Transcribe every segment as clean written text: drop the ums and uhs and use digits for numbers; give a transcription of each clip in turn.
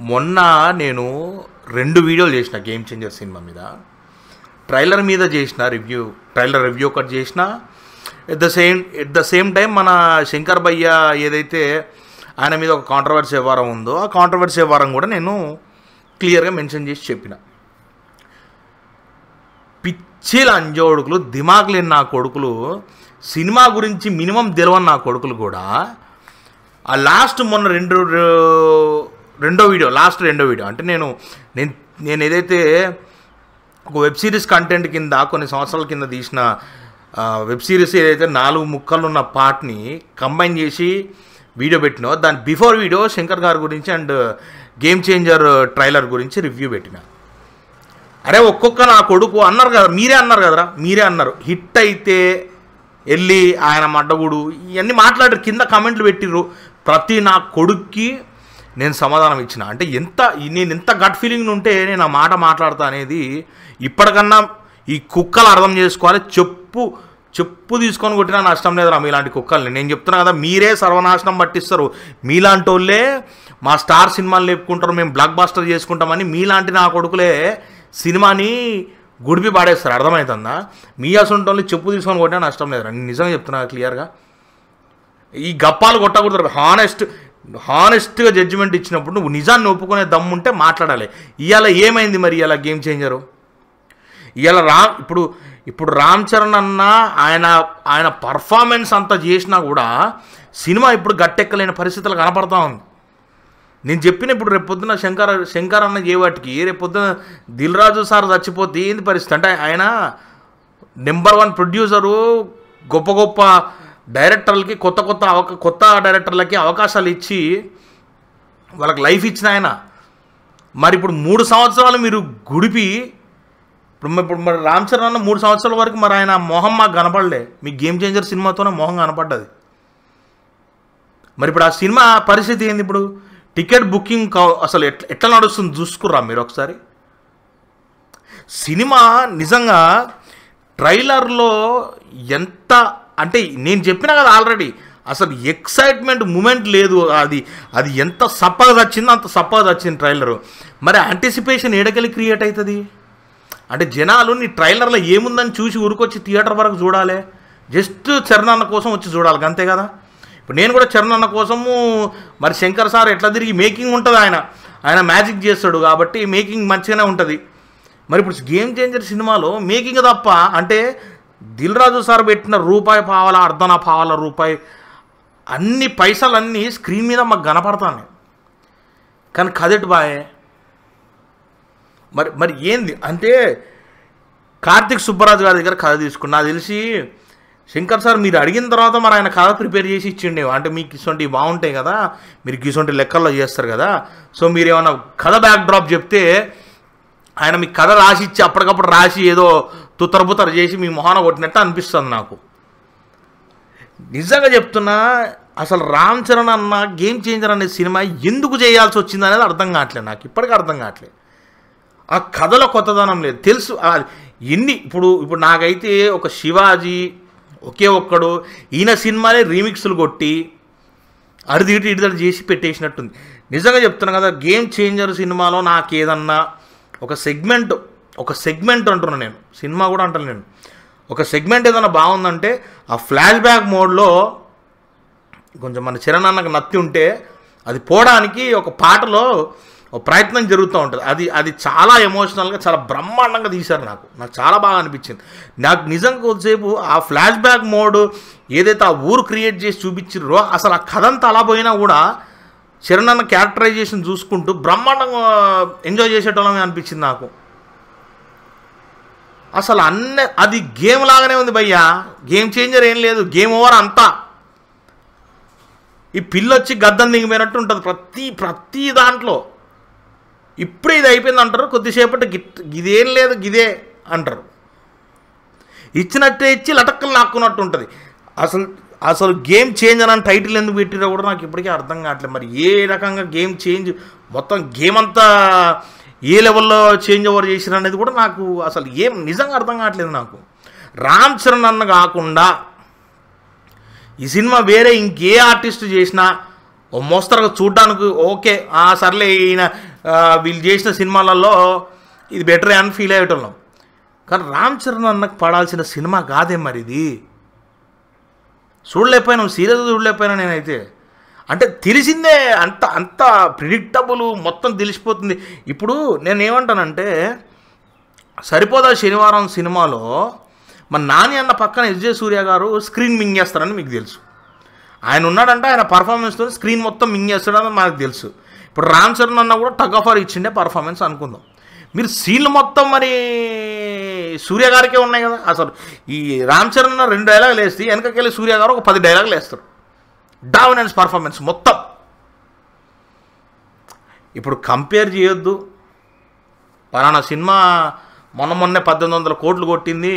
మొన్న నేను 2 వీడియోలు చేసిన గేమ్ చేంజర్ సినిమా మీద. ట్రైలర్ మీద చేసిన ట్రైలర్ రివ్యూ ఒకటి చేసిన. ఎట్ ద సేమ్ టైం మన శంకర్ భయ్య ఏదైతే ఆయన మీద ఒక కాంట్రవర్సీ వ్యవహారం ఉందో ఆ కాంట్రవర్సీ వ్యవహారం కూడా నేను క్లియర్గా మెన్షన్ చేసి చెప్పిన. పిచ్చిల అంజోడుకులు దిమాగ్ లేని నా కొడుకులు, సినిమా గురించి మినిమం తెలియని నా కొడుకులు కూడా ఆ మొన్న రెండో వీడియో అంటే నేను ఏదైతే ఒక వెబ్ సిరీస్ కంటెంట్ కింద కొన్ని సంవత్సరాల కింద తీసిన వెబ్ సిరీస్ ఏదైతే 4 ముక్కలు ఉన్న పార్ట్ని కంబైన్ చేసి వీడియో పెట్టినో దాని బిఫోర్ వీడియో శంకర్ గారి గురించి అండ్ గేమ్ చేంజర్ ట్రైలర్ గురించి రివ్యూ పెట్టిన. అరే ఒక్కొక్క నా కొడుకు అన్నారు కదా, మీరే అన్నారు హిట్ అయితే వెళ్ళి ఆయన మడ్డగుడు ఇవన్నీ మాట్లాడారు, కింద కామెంట్లు పెట్టిర్రు. ప్రతి నా కొడుక్కి నేను సమాధానం ఇచ్చిన. అంటే నేను ఎంత గట్ ఫీలింగ్ ఉంటే నేను ఆ మాట మాట్లాడతా అనేది ఇప్పటికన్నా ఈ కుక్కలు అర్థం చేసుకోవాలి. చెప్పు తీసుకొని కొట్టినా నష్టం లేదురా మీలాంటి కుక్కల్ని. నేను చెప్తున్నా కదా, మీరే సర్వనాశనం పట్టిస్తారు. మీలాంటి వాళ్ళే మా స్టార్ సినిమాలు లేపుకుంటారు, మేము బ్లాక్ బాస్టర్ చేసుకుంటామని మీలాంటి నా కొడుకులే సినిమాని గుడిపి పాడేస్తారు. అర్థమవుతుందా? మీ అసంటోళ్ళు చెప్పు తీసుకొని కొట్టినా నష్టం లేదురా. నేను నిజంగా చెప్తున్నా క్లియర్గా. ఈ గప్పాలు కొట్టకూడదు. హానెస్ట్గా జడ్జిమెంట్ ఇచ్చినప్పుడు నువ్వు నిజాన్ని ఒప్పుకునే దమ్ముంటే మాట్లాడాలి. ఇవాళ ఏమైంది మరి? ఇవాళ గేమ్ చేంజరు ఇవాళ ఇప్పుడు రామ్ చరణ్ అన్న ఆయన పర్ఫార్మెన్స్ అంతా చేసినా కూడా సినిమా ఇప్పుడు గట్టెక్కలేని పరిస్థితులు కనపడతా ఉంది. నేను చెప్పిన ఇప్పుడు రేపొద్దున శంకర్ అన్న చేయవాటికి రేపొద్దున దిల్ రాజు సార్ చచ్చిపోతే ఏంది పరిస్థితి? అంటే ఆయన నెంబర్ 1 ప్రొడ్యూసరు, గొప్ప డైరెక్టర్లకి కొత్త డైరెక్టర్లకి అవకాశాలు ఇచ్చి వాళ్ళకి లైఫ్ ఇచ్చిన ఆయన. మరి ఇప్పుడు 3 సంవత్సరాలు మీరు గుడిపి ఇప్పుడు మరి రామ్ చరణ్ అన్న 3 సంవత్సరాల వరకు మరి ఆయన మొహం మాకు కనపడలే. మీ గేమ్ చేంజర్ సినిమాతోనే మొహం కనపడ్డది. మరి ఇప్పుడు ఆ సినిమా పరిస్థితి ఏంది? ఇప్పుడు టికెట్ బుకింగ్ అసలు ఎట్లా నడుస్తుంది చూసుకుర్రా మీరు ఒకసారి? సినిమా నిజంగా ట్రైలర్లో ఎంత అంటే నేను చెప్పినా కదా ఆల్రెడీ, అసలు ఎక్సైట్మెంట్ మూమెంట్ లేదు. అది ఎంత సప్పగా వచ్చిందో అంత సప్పగా వచ్చింది ట్రైలరు. మరి యాంటిసిపేషన్ ఏడకెళ్ళి క్రియేట్ అవుతుంది? అంటే జనాలు నీ ట్రైలర్లో ఏముందని చూసి ఊరికొచ్చి థియేటర్ వరకు చూడాలి, జస్ట్ చరణ్ అన్న కోసం వచ్చి చూడాలి, అంతే కదా. ఇప్పుడు నేను కూడా చరణ్ అన్న కోసము మరి శంకర్ సార్ ఎట్లా తిరిగి మేకింగ్ ఉంటుంది, ఆయన మ్యాజిక్ చేస్తాడు కాబట్టి మేకింగ్ మంచిగానే ఉంటుంది. మరి ఇప్పుడు గేమ్ చేంజర్ సినిమాలో మేకింగ్ తప్ప అంటే దిల్ రాజు సార్ పెట్టిన రూపాయి పావాల అర్ధన పావాల రూపాయి అన్ని పైసలన్నీ స్క్రీన్ మీద మాకు కనపడతాను, కానీ కదెట్ బాయే. మరి ఏంది అంటే కార్తిక్ సుబ్బరాజు గారి దగ్గర కథ తీసుకున్నా తెలిసి శంకర్ సార్ మీరు అడిగిన తర్వాత మరి ఆయన కథ ప్రిపేర్ చేసి ఇచ్చిండే. అంటే మీకు ఇటువంటి బాగుంటాయి కదా, మీరు ఇటువంటి లెక్కల్లో చేస్తారు కదా, సో మీరు ఏమైనా కథ బ్యాక్ డ్రాప్ చెప్తే ఆయన మీకు కథ రాసి ఇచ్చి అప్పటికప్పుడు రాసి ఏదో తుత్తరపుతర చేసి మీ మొహాన కొట్టినట్టు అనిపిస్తుంది నాకు. నిజంగా చెప్తున్నా, అసలు రామ్ చరణ్ అన్న గేమ్ చేంజర్ అనే సినిమా ఎందుకు చేయాల్సి వచ్చింది అనేది అర్థం కావట్లేదు నాకు, ఇప్పటికీ అర్థం కావట్లేదు. ఆ కథలో కొత్తదనం లేదు తెలుసు. ఇప్పుడు నాకైతే ఒక శివాజీ ఒకే ఒక్కడు ఈయన సినిమాలే రీమిక్స్లు కొట్టి అడిదిటి ఇడిదటి చేసి పెట్టేసినట్టుంది. నిజంగా చెప్తున్నా కదా, గేమ్ చేంజర్ సినిమాలో నాకు ఏదన్నా ఒక సెగ్మెంట్ అంటున్నా, నేను సినిమా కూడా అంటాను, నేను ఒక సెగ్మెంట్ ఏదైనా బాగుందంటే ఆ ఫ్లాష్ బ్యాక్ మోడ్లో కొంచెం మన చరణ్ అన్నకు నత్తి ఉంటే అది పోవడానికి ఒక పాటలో ఒక ప్రయత్నం జరుగుతూ ఉంటుంది. అది చాలా ఎమోషనల్గా చాలా బ్రహ్మాండంగా తీశారు. నాకు చాలా బాగా అనిపించింది. నాకు నిజంగా కొద్దిసేపు ఆ ఫ్లాష్ బ్యాక్ మోడ్ ఏదైతే ఆ ఊరు క్రియేట్ చేసి చూపించారో అసలు ఆ కథ అంతా అలా పోయినా కూడా చరణ్ అన్న క్యారెక్టరైజేషన్ చూసుకుంటూ బ్రహ్మాండంగా ఎంజాయ్ చేసేటోళ్ళమే అనిపించింది నాకు. అసలు అది గేమ్ లాగానే ఉంది భయ్యా, గేమ్ చేంజర్ ఏం లేదు, గేమ్ ఓవర్ అంతా. ఈ పిల్లొచ్చి గద్దం దిగిపోయినట్టు ఉంటుంది ప్రతి దాంట్లో. ఇప్పుడు ఇది అయిపోయింది అంటారు, కొద్దిసేపటి ఇదేం లేదు గిదే అంటారు, ఇచ్చినట్టే ఇచ్చి లటక్కలు లాక్కున్నట్టు ఉంటుంది. అసలు గేమ్ చేంజ్ అని టైటిల్ ఎందుకు పెట్టిరో కూడా నాకు ఇప్పటికీ అర్థం కావట్లేదు. మరి ఏ రకంగా గేమ్ చేంజ్ మొత్తం గేమ్ అంతా ఏ లెవెల్లో చేంజ్ ఓవర్ చేసిరు అనేది కూడా నాకు అసలు ఏం నిజంగా అర్థం కావట్లేదు నాకు. రామ్ చరణ్ అన్న కాకుండా ఈ సినిమా వేరే ఇంకే ఆర్టిస్ట్ చేసినా ఓ మోస్తరుగా చూడడానికి ఓకే, సర్లే ఈయన వీళ్ళు చేసిన సినిమాలలో ఇది బెటరే అని ఫీల్ అయ్యేటోళ్ళం. కానీ రామ్ చరణ్ అన్నకు పడాల్సిన సినిమా కాదే మరి ఇది. చూడలేకపోయినా, సీరియస్గా చూడలేకపోయినా నేనైతే. అంటే తెలిసిందే, అంత ప్రిడిక్టబుల్, మొత్తం తెలిసిపోతుంది. ఇప్పుడు నేను ఏమంటానంటే, సరిపోదా శనివారం సినిమాలో మన నాని అన్న పక్కన ఎస్జే సూర్య గారు స్క్రీన్ మింగేస్తారని మీకు తెలుసు. ఆయన ఉన్నాడంటే ఆయన పర్ఫార్మెన్స్తో స్క్రీన్ మొత్తం మింగేస్తాడని మనకు తెలుసు. ఇప్పుడు రామ్ చరణ్ అన్న కూడా టగ్ ఆఫ్ వార్ ఇచ్చిండే పర్ఫార్మెన్స్ అనుకుందాం. మీరు సీన్లు మొత్తం మరి సూర్య గారికే ఉన్నాయి కదా. అసలు ఈ రామ్ చరణ్ 2 డైలాగులు వేస్తే వెనకకెళ్ళి సూర్య గారు ఒక 10 డైలాగులు వేస్తారు. డామినెన్స్ పర్ఫార్మెన్స్ మొత్తం. ఇప్పుడు కంపేర్ చేయొద్దు. పలానా సినిమా మొన్నే 1800 కోట్లు కొట్టింది,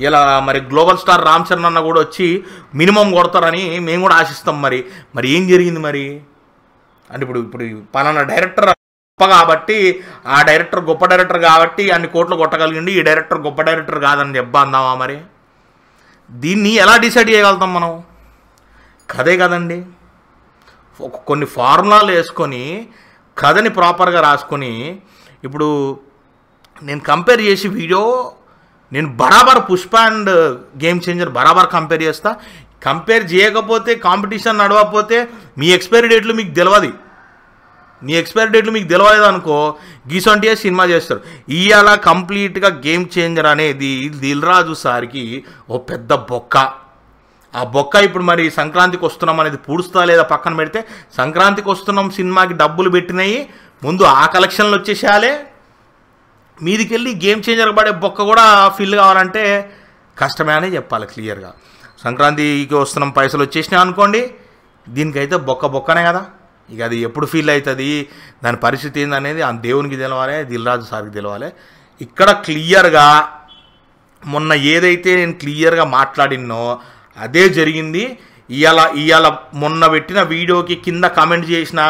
ఇలా మరి గ్లోబల్ స్టార్ రామ్ చరణ్ అన్న కూడా వచ్చి మినిమం కొడతారని మేము కూడా ఆశిస్తాం. మరి ఏం జరిగింది మరి అంటే ఇప్పుడు పలానా డైరెక్టర్ గొప్ప కాబట్టి, ఆ డైరెక్టర్ గొప్ప డైరెక్టర్ కాబట్టి అన్ని కోట్లు కొట్టగలిగింది, ఈ డైరెక్టర్ గొప్ప డైరెక్టర్ కాదని చెప్పా అందామా? మరి దీన్ని ఎలా డిసైడ్ చేయగలుగుతాం మనం? కథే కదండి. కొన్ని ఫార్ములాలు వేసుకొని కథని ప్రాపర్గా రాసుకొని, ఇప్పుడు నేను కంపేర్ చేసి వీడియో నేను బరాబర్ పుష్ప అండ్ గేమ్ చేంజర్ బరాబర్ కంపేర్ చేస్తా. కంపేర్ చేయకపోతే, కాంపిటీషన్ నడవకపోతే మీ ఎక్స్పైరీ డేట్లు మీకు తెలియదు. మీ ఎక్స్పైరీ డేట్లు మీకు తెలియదు అనుకో, గీసొంటియే సినిమా చేస్తారు. ఇవాళ కంప్లీట్గా గేమ్ చేంజర్ అనేది దిల్ రాజు సార్కి ఓ పెద్ద బొక్క. ఆ బొక్క ఇప్పుడు మరి సంక్రాంతికి వస్తున్నాం అనేది పూడుస్తా లేదా పక్కన పెడితే, సంక్రాంతికి వస్తున్నాం సినిమాకి డబ్బులు పెట్టినాయి, ముందు ఆ కలెక్షన్లు వచ్చేసేయాలి. మీదికెళ్ళి గేమ్ చేంజర్ పడే బొక్క కూడా ఫిల్ కావాలంటే కష్టమే అని చెప్పాలి క్లియర్గా. సంక్రాంతికి వస్తున్నాం పైసలు వచ్చేసినాయి అనుకోండి, దీనికైతే బొక్కనే కదా. ఇక అది ఎప్పుడు ఫీల్ అవుతుంది, దాని పరిస్థితి ఏందనేది ఆ దేవునికి తెలవాలి, దిల్ రాజు సార్కి తెలవాలి. ఇక్కడ క్లియర్గా మొన్న ఏదైతే నేను క్లియర్గా మాట్లాడినో అదే జరిగింది. ఇవాళ మొన్న పెట్టిన వీడియోకి కింద కామెంట్ చేసిన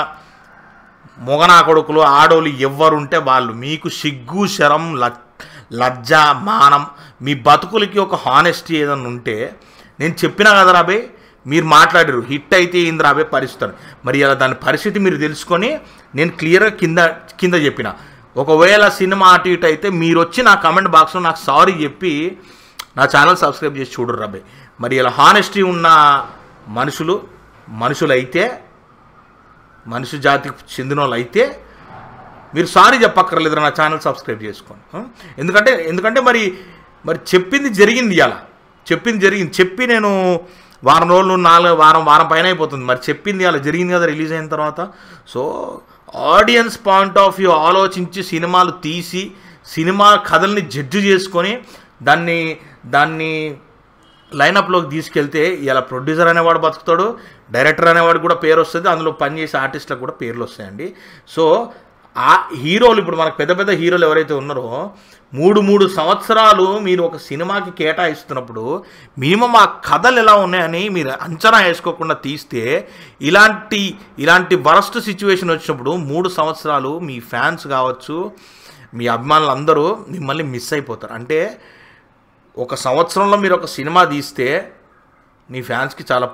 మొగనా కొడుకులు ఆడోళ్ళు ఎవ్వరుంటే వాళ్ళు, మీకు సిగ్గు శరం లజ్జ మానం మీ బతుకులకి ఒక హానెస్టీ ఏదన్నా ఉంటే, నేను చెప్పినా కదా రాబే, మీరు మాట్లాడారు హిట్ అయితే ఏంది రాబే పరిస్థితి. మరి ఇలా దాని పరిస్థితి మీరు తెలుసుకొని నేను క్లియర్గా కింద చెప్పిన. ఒకవేళ సినిమా అటు ఇటు అయితే మీరు వచ్చి నా కామెంట్ బాక్స్లో నాకు సారీ చెప్పి నా ఛానల్ సబ్స్క్రైబ్ చేసి చూడరు రాబే. మరి ఇలా హానెస్టీ ఉన్న మనుషులైతే, మనిషి జాతికి చెందిన వాళ్ళు అయితే మీరు సారీ చెప్పక్కర్లేదు, నా ఛానల్ సబ్స్క్రైబ్ చేసుకోండి. ఎందుకంటే మరి చెప్పింది జరిగింది. ఇలా చెప్పింది జరిగింది. చెప్పి నేను వారం రోజులు వారం పైన అయిపోతుంది. మరి చెప్పింది అలా జరిగింది కదా రిలీజ్ అయిన తర్వాత. So audience point of view ఆలోచించి సినిమాలు తీసి సినిమా కథల్ని జడ్జి చేసుకొని దాన్ని లైనప్లోకి తీసుకెళ్తే ఇలా ప్రొడ్యూసర్ అనేవాడు బతుకుతాడు, డైరెక్టర్ అనేవాడు కూడా పేరు వస్తుంది, అందులో పనిచేసే ఆర్టిస్టులకు కూడా పేర్లు వస్తాయండి. సో ఆ హీరోలు, ఇప్పుడు మనకు పెద్ద హీరోలు ఎవరైతే ఉన్నారో 3 సంవత్సరాలు మీరు ఒక సినిమాకి కేటాయిస్తున్నప్పుడు మినిమం ఆ కథలు ఎలా ఉన్నాయని మీరు అంచనా వేసుకోకుండా తీస్తే, ఇలాంటి వరస్ట్ సిచ్యువేషన్ వచ్చినప్పుడు 3 సంవత్సరాలు మీ ఫ్యాన్స్ కావచ్చు, మీ అభిమానులు అందరూ మిమ్మల్ని మిస్ అయిపోతారు. అంటే ఒక సంవత్సరంలో మీరు ఒక సినిమా తీస్తే మీ ఫ్యాన్స్కి చాలా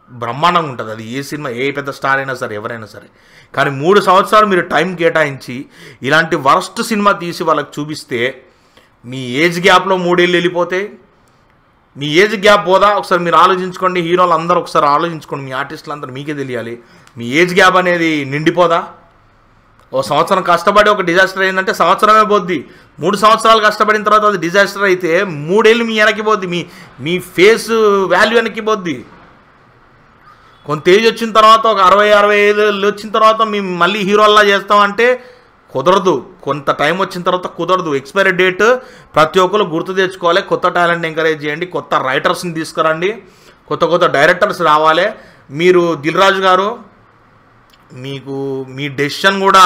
బ్రహ్మాండంగా ఉంటుంది. అది ఏ సినిమా, ఏ పెద్ద స్టార్ అయినా సరే, ఎవరైనా సరే. కానీ 3 సంవత్సరాలు మీరు టైం కేటాయించి ఇలాంటి వరస్ట్ సినిమా తీసి వాళ్ళకి చూపిస్తే మీ ఏజ్ గ్యాప్లో 3 ఏళ్ళు వెళ్ళిపోతాయి. మీ ఏజ్ గ్యాప్ పోదా ఒకసారి మీరు ఆలోచించుకోండి. హీరోలు అందరూ ఒకసారి ఆలోచించుకోండి, మీ ఆర్టిస్టులు అందరూ మీకే తెలియాలి. మీ ఏజ్ గ్యాప్ అనేది నిండిపోదా? ఓ సంవత్సరం కష్టపడి ఒక డిజాస్టర్ అయిందంటే సంవత్సరమే పోద్ది. 3 సంవత్సరాలు కష్టపడిన తర్వాత అది డిజాస్టర్ అయితే 3 ఏళ్ళు మీ వెనక్కి పోద్ది, మీ ఫేస్ వాల్యూ వెనక్కి పోద్ది. కొంత ఏజ్ వచ్చిన తర్వాత ఒక 60-65 ఏళ్ళు వచ్చిన తర్వాత మేము మళ్ళీ హీరోల్లా చేస్తామంటే కుదరదు. కొంత టైం వచ్చిన తర్వాత కుదరదు. ఎక్స్పైరీ డేట్ ప్రతి ఒక్కరు గుర్తు తెచ్చుకోవాలి. కొత్త టాలెంట్ ఎంకరేజ్ చేయండి, కొత్త రైటర్స్ని తీసుకురండి, కొత్త డైరెక్టర్స్ రావాలి. మీరు దిల్ రాజు గారు, మీకు మీ డెసిషన్ కూడా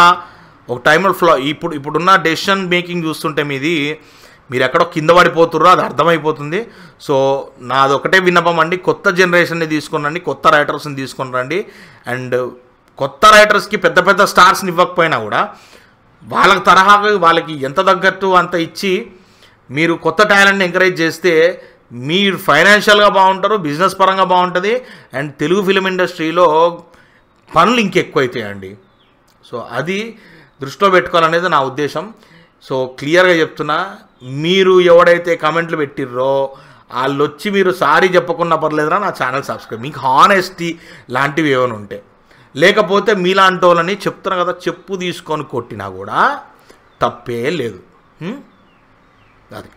ఒక టైంలో ఇప్పుడున్న డెసిషన్ మేకింగ్ చూస్తుంటే మీరు ఎక్కడో కింద పడిపోతుర్రో అది అర్థమైపోతుంది. సో నాది ఒకటే విన్నపం అండి, కొత్త జనరేషన్ని తీసుకొని రండి, కొత్త రైటర్స్ని తీసుకొని రండి. అండ్ కొత్త రైటర్స్కి పెద్ద స్టార్స్ని ఇవ్వకపోయినా కూడా వాళ్ళకి తరహాగా వాళ్ళకి ఎంత తగ్గట్టు అంత ఇచ్చి మీరు కొత్త టాలెంట్ని ఎంకరేజ్ చేస్తే మీరు ఫైనాన్షియల్గా బాగుంటారు, బిజినెస్ పరంగా బాగుంటుంది. అండ్ తెలుగు ఫిలిం ఇండస్ట్రీలో పనులు ఇంకెక్కువ అవుతాయండి. సో అది దృష్టిలో పెట్టుకోవాలనేది నా ఉద్దేశం. సో క్లియర్గా చెప్తున్నా, మీరు ఎవడైతే కామెంట్లు పెట్టిర్రో వాళ్ళు వచ్చి మీరు సారీ చెప్పకున్నా పర్లేదురా నా ఛానల్ సబ్స్క్రైబ్, మీకు హానెస్టీ లాంటివి ఏమైనా ఉంటే. లేకపోతే మీలాంటి వాళ్ళని చెప్తున్నా కదా, చెప్పు తీసుకొని కొట్టినా కూడా తప్పే లేదు. అది